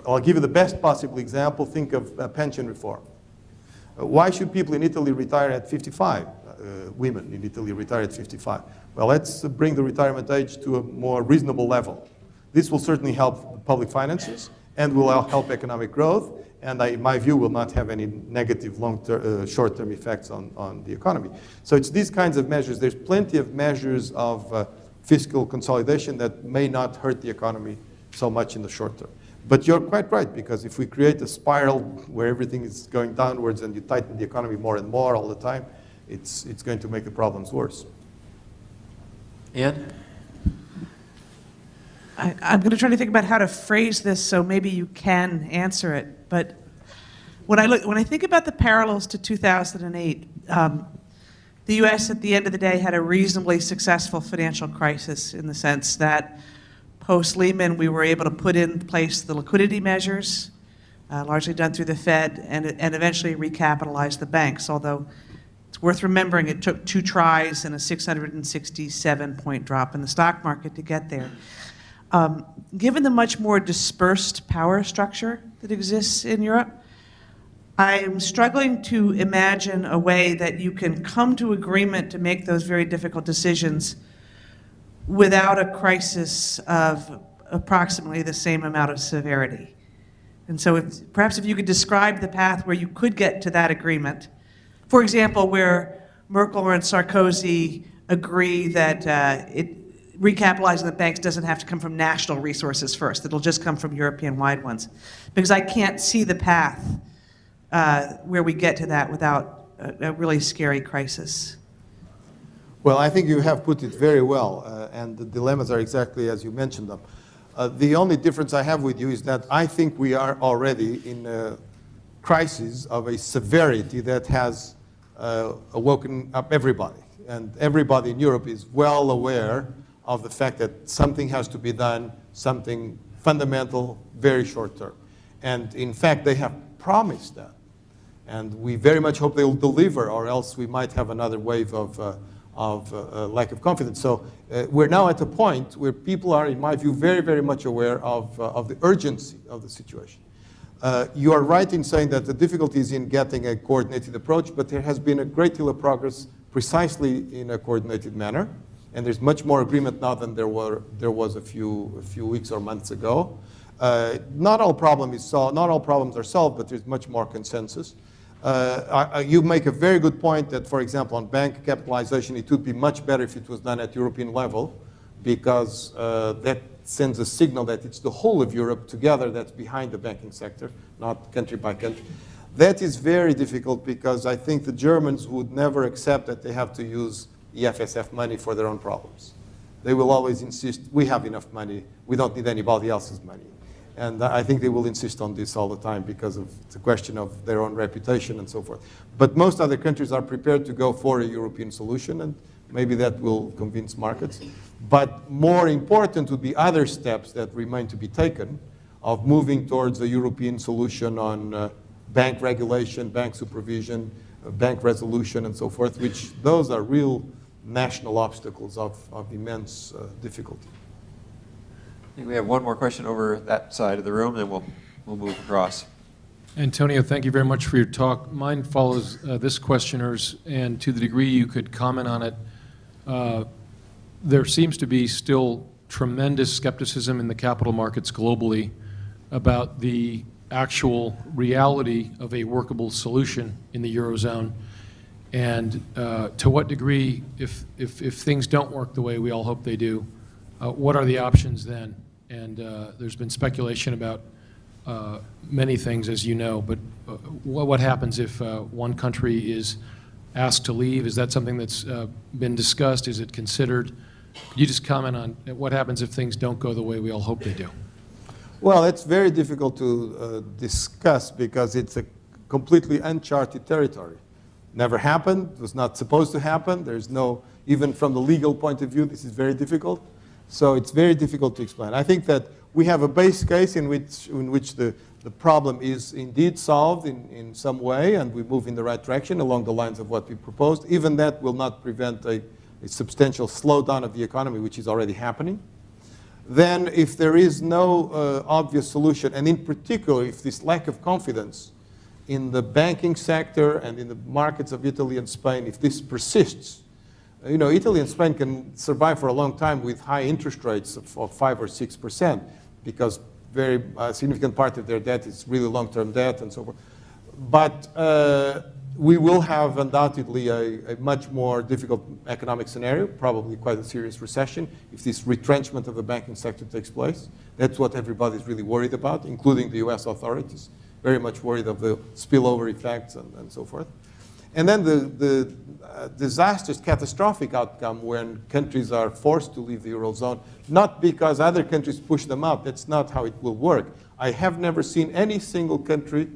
I'll give you the best possible example. Think of pension reform. Why should people in Italy retire at 55? Women in Italy retire at 55. Well, let's bring the retirement age to a more reasonable level. This will certainly help public finances, and will help economic growth, and in my view will not have any negative short-term effects on the economy. So it's these kinds of measures. There's plenty of measures of fiscal consolidation that may not hurt the economy so much in the short term. But you're quite right, because if we create a spiral where everything is going downwards and you tighten the economy more and more all the time, it's going to make the problems worse. Ed? I'm going to try to think about how to phrase this so maybe you can answer it. But when I think about the parallels to 2008, the U.S. at the end of the day had a reasonably successful financial crisis, in the sense that Post-Lehman, we were able to put in place the liquidity measures, largely done through the Fed, and eventually recapitalize the banks, although it's worth remembering it took 2 tries and a 667-point drop in the stock market to get there. Given the much more dispersed power structure that exists in Europe, I'm struggling to imagine a way that you can come to agreement to make those very difficult decisions without a crisis of approximately the same amount of severity. And so perhaps if you could describe the path where you could get to that agreement, for example, where Merkel and Sarkozy agree that recapitalizing the banks doesn't have to come from national resources first, it'll just come from European-wide ones. Because I can't see the path where we get to that without a really scary crisis. Well, I think you have put it very well, and the dilemmas are exactly as you mentioned them. The only difference I have with you is that I think we are already in a crisis of a severity that has awoken up everybody. And everybody in Europe is well aware of the fact that something has to be done, something fundamental, very short term. And in fact, they have promised that. And we very much hope they will deliver, or else we might have another wave of lack of confidence. So we're now at a point where people are, in my view, very, very much aware of the urgency of the situation. You are right in saying that the difficulty is in getting a coordinated approach, but there has been a great deal of progress precisely in a coordinated manner. And there's much more agreement now than there was a few weeks or months ago. Not all problems are solved, but there's much more consensus. You make a very good point that, for example, on bank capitalization, it would be much better if it was done at European level, because that sends a signal that it's the whole of Europe together that's behind the banking sector, not country by country. That is very difficult because I think the Germans would never accept that they have to use the FSF money for their own problems. They will always insist, we have enough money, we don't need anybody else's money. And I think they will insist on this all the time because of the question of their own reputation and so forth. But most other countries are prepared to go for a European solution, and maybe that will convince markets. But more important would be other steps that remain to be taken of moving towards a European solution on bank regulation, bank supervision, bank resolution, and so forth, which those are real national obstacles of immense difficulty. I think we have one more question over that side of the room, then we'll move across. Antonio, thank you very much for your talk. Mine follows this questioner's, and to the degree you could comment on it, there seems to be still tremendous skepticism in the capital markets globally about the actual reality of a workable solution in the Eurozone. And to what degree, if things don't work the way we all hope they do, what are the options then? And there's been speculation about many things, as you know, but what happens if one country is asked to leave? Is that something that's been discussed? Is it considered? Could you just comment on what happens if things don't go the way we all hope they do? Well, it's very difficult to discuss because it's a completely uncharted territory. Never happened, was not supposed to happen. There's no, even from the legal point of view, this is very difficult. So it's very difficult to explain. I think that we have a base case in which the problem is indeed solved in some way, and we move in the right direction along the lines of what we proposed. Even that will not prevent a substantial slowdown of the economy, which is already happening. Then if there is no obvious solution, and in particular if this lack of confidence in the banking sector and in the markets of Italy and Spain, if this persists, you know, Italy and Spain can survive for a long time with high interest rates of 5 or 6%, because very significant part of their debt is really long-term debt and so forth. But we will have undoubtedly a much more difficult economic scenario, probably quite a serious recession, if this retrenchment of the banking sector takes place. That's what everybody's really worried about, including the US authorities, very much worried of the spillover effects and so forth. And then the disastrous, catastrophic outcome when countries are forced to leave the Eurozone, not because other countries push them out. That's not how it will work. I have never seen any single country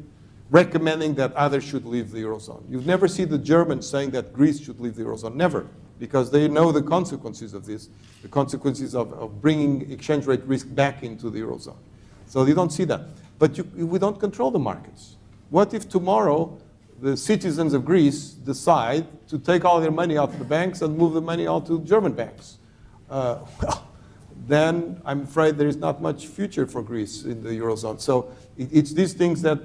recommending that others should leave the Eurozone. You've never seen the Germans saying that Greece should leave the Eurozone. Never. because they know the consequences of this, the consequences of bringing exchange rate risk back into the Eurozone. So they don't see that. But we don't control the markets. What if tomorrow the citizens of Greece decide to take all their money out of the banks and move the money all to German banks? Well, then I'm afraid there is not much future for Greece in the Eurozone. So it's these things that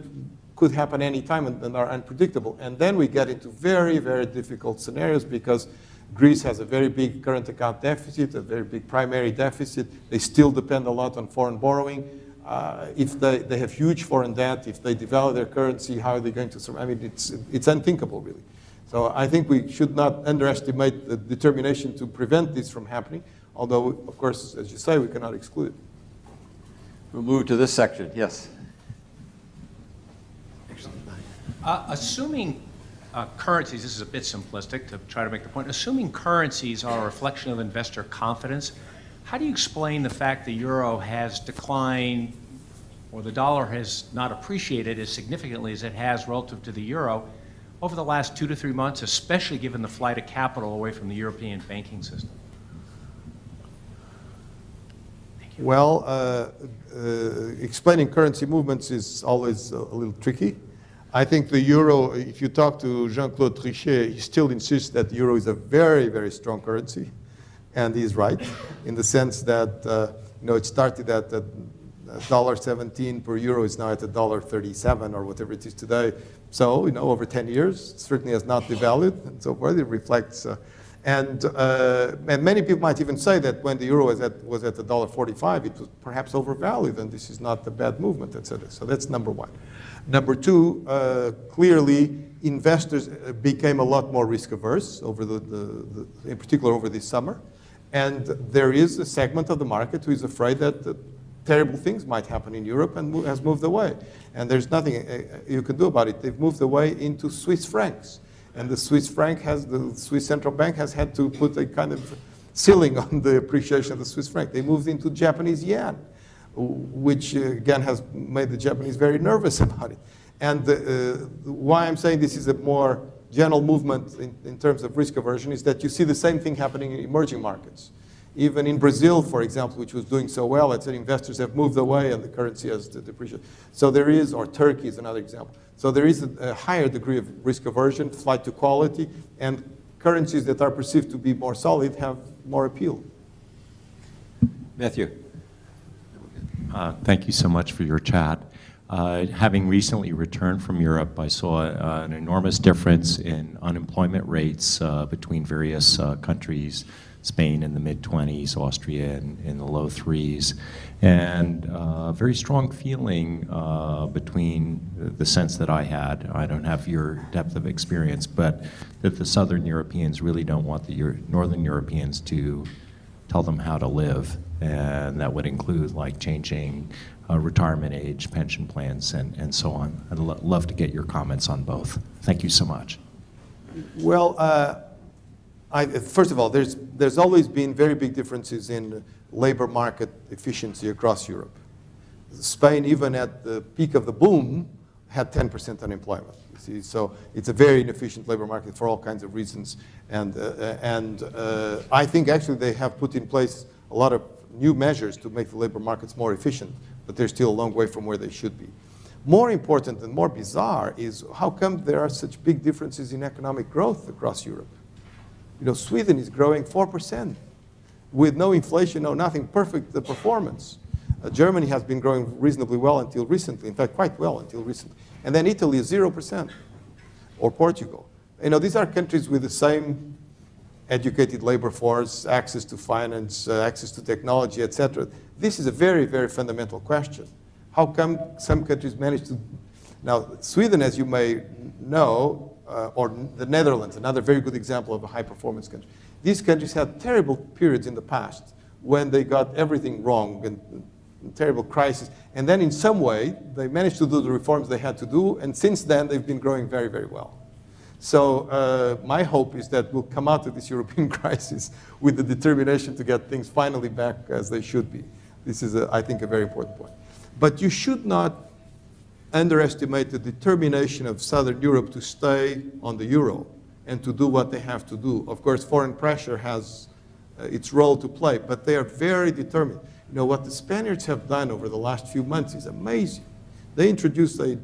could happen any time and are unpredictable. And then we get into very, very difficult scenarios because Greece has a very big current account deficit, a very big primary deficit. They still depend a lot on foreign borrowing. If they have huge foreign debt, if they devalue their currency, how are they going to survive? I mean, it's unthinkable, really. So I think we should not underestimate the determination to prevent this from happening, although, of course, as you say, we cannot exclude it. We'll move to this section. Yes. Assuming currencies, this is a bit simplistic to try to make the point, assuming currencies are a reflection of investor confidence, how do you explain the fact the euro has declined or the dollar has not appreciated as significantly as it has relative to the euro over the last 2 to 3 months, especially given the flight of capital away from the European banking system? Well, explaining currency movements is always a little tricky. I think the euro, if you talk to Jean-Claude Trichet, he still insists that the euro is a very, very strong currency. And he's right, in the sense that it started at $1.17 per euro, is now at $1.37 or whatever it is today. So, over 10 years, it certainly has not devalued, and so forth. It reflects, and many people might even say that when the euro was at $1.45, it was perhaps overvalued, and this is not a bad movement, etc. So that's number one. Number two, clearly, investors became a lot more risk averse over in particular over this summer. And there is a segment of the market who is afraid that terrible things might happen in Europe and has moved away. And there's nothing you can do about it. They've moved away into Swiss francs. And the Swiss central bank has had to put a kind of ceiling on the appreciation of the Swiss franc. They moved into Japanese yen, which again has made the Japanese very nervous about it. And why I'm saying this is a more general movement in terms of risk aversion is that you see the same thing happening in emerging markets. Even in Brazil, for example, which was doing so well, I'd say investors have moved away and the currency has depreciated. So there is, or Turkey is another example. So there is a higher degree of risk aversion, flight to quality, and currencies that are perceived to be more solid have more appeal. Matthew. Thank you so much for your chat. Having recently returned from Europe, I saw an enormous difference in unemployment rates between various countries, Spain in the mid-20s, Austria in the low 3s, and a very strong feeling between the sense that I had, I don't have your depth of experience, but that the Southern Europeans really don't want the Northern Europeans to tell them how to live, and that would include like changing retirement age, pension plans, and so on. I'd love to get your comments on both. Thank you so much. Well, first of all, there's always been very big differences in labor market efficiency across Europe. Spain, even at the peak of the boom, had 10% unemployment. You see, so it's a very inefficient labor market for all kinds of reasons. And I think actually they have put in place a lot of new measures to make the labor markets more efficient, but they're still a long way from where they should be. More important and more bizarre is how come there are such big differences in economic growth across Europe? Sweden is growing 4% with no inflation, no nothing, perfect performance. Germany has been growing reasonably well until recently, in fact, quite well until recently. And then Italy is 0%, or Portugal. These are countries with the same educated labor force, access to finance, access to technology, etc. This is a very, very fundamental question. How come some countries manage to... Now, Sweden, as you may know, or the Netherlands, another very good example of a high-performance country. These countries had terrible periods in the past when they got everything wrong and terrible crisis. And then in some way, they managed to do the reforms they had to do, and since then, they've been growing very, very well. So my hope is that we'll come out of this European crisis with the determination to get things finally back as they should be. This is, I think, a very important point. But you should not underestimate the determination of Southern Europe to stay on the euro and to do what they have to do. Of course, foreign pressure has its role to play, but they are very determined. You know, what the Spaniards have done over the last few months is amazing. They introduced a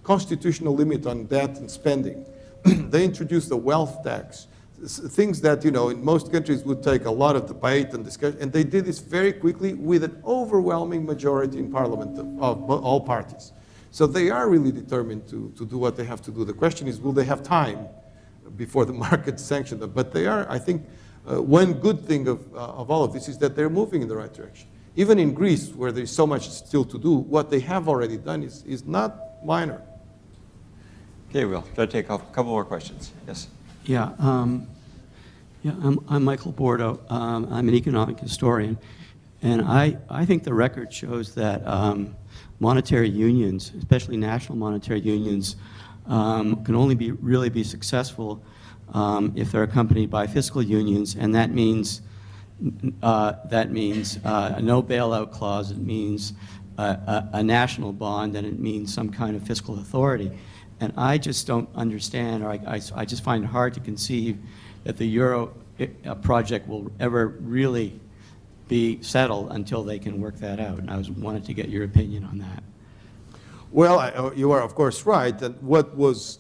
constitutional limit on debt and spending. They introduced a wealth tax, things that, you know, in most countries would take a lot of debate and discussion, and they did this very quickly with an overwhelming majority in parliament of all parties. So they are really determined to do what they have to do. The question is, will they have time before the market sanction them? But they are, I think, one good thing of all of this is that they're moving in the right direction. Even in Greece, where there's so much still to do, what they have already done is not minor. Okay, we'll try to take a couple more questions. Yes. Yeah, I'm Michael Bordo. I'm an economic historian, and I think the record shows that monetary unions, especially national monetary unions, can only really be successful if they're accompanied by fiscal unions, and that means a no bailout clause. It means a national bond, and it means some kind of fiscal authority. And I just don't understand, or I just find it hard to conceive that the Euro project will ever really be settled until they can work that out. And I wanted to get your opinion on that. Well, you are, of course, right. And what was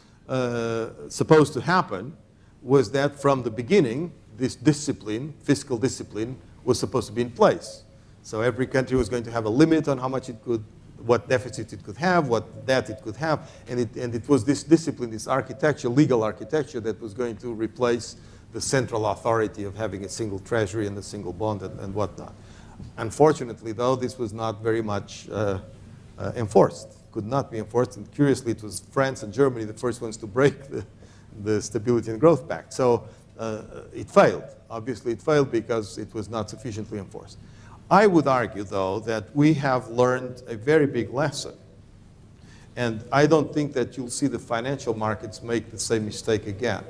supposed to happen was that from the beginning, this discipline, fiscal discipline, was supposed to be in place. So every country was going to have a limit on how much it could, what deficit it could have, what debt it could have, and it was this discipline, this architecture, legal architecture, that was going to replace the central authority of having a single treasury and a single bond and whatnot. Unfortunately, though, this was not very much enforced, could not be enforced, and curiously, it was France and Germany the first ones to break the Stability and Growth Pact. So it failed. Obviously, it failed because it was not sufficiently enforced. I would argue, though, that we have learned a very big lesson. And I don't think that you'll see the financial markets make the same mistake again.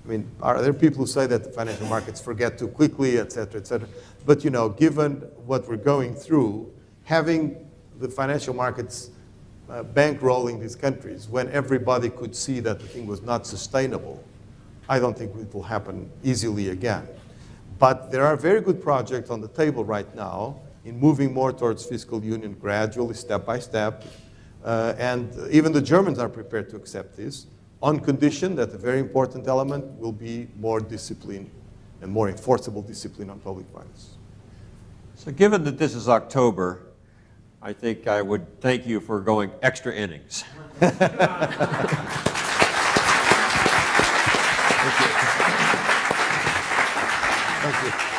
I mean, are there people who say that the financial markets forget too quickly, et cetera, et cetera? But, you know, given what we're going through, having the financial markets bankrolling these countries when everybody could see that the thing was not sustainable, I don't think it will happen easily again. But there are very good projects on the table right now in moving more towards fiscal union gradually, step by step. And even the Germans are prepared to accept this on condition that a very important element will be more discipline and more enforceable discipline on public finance. So given that this is October, I think I would thank you for going extra innings. Thank you.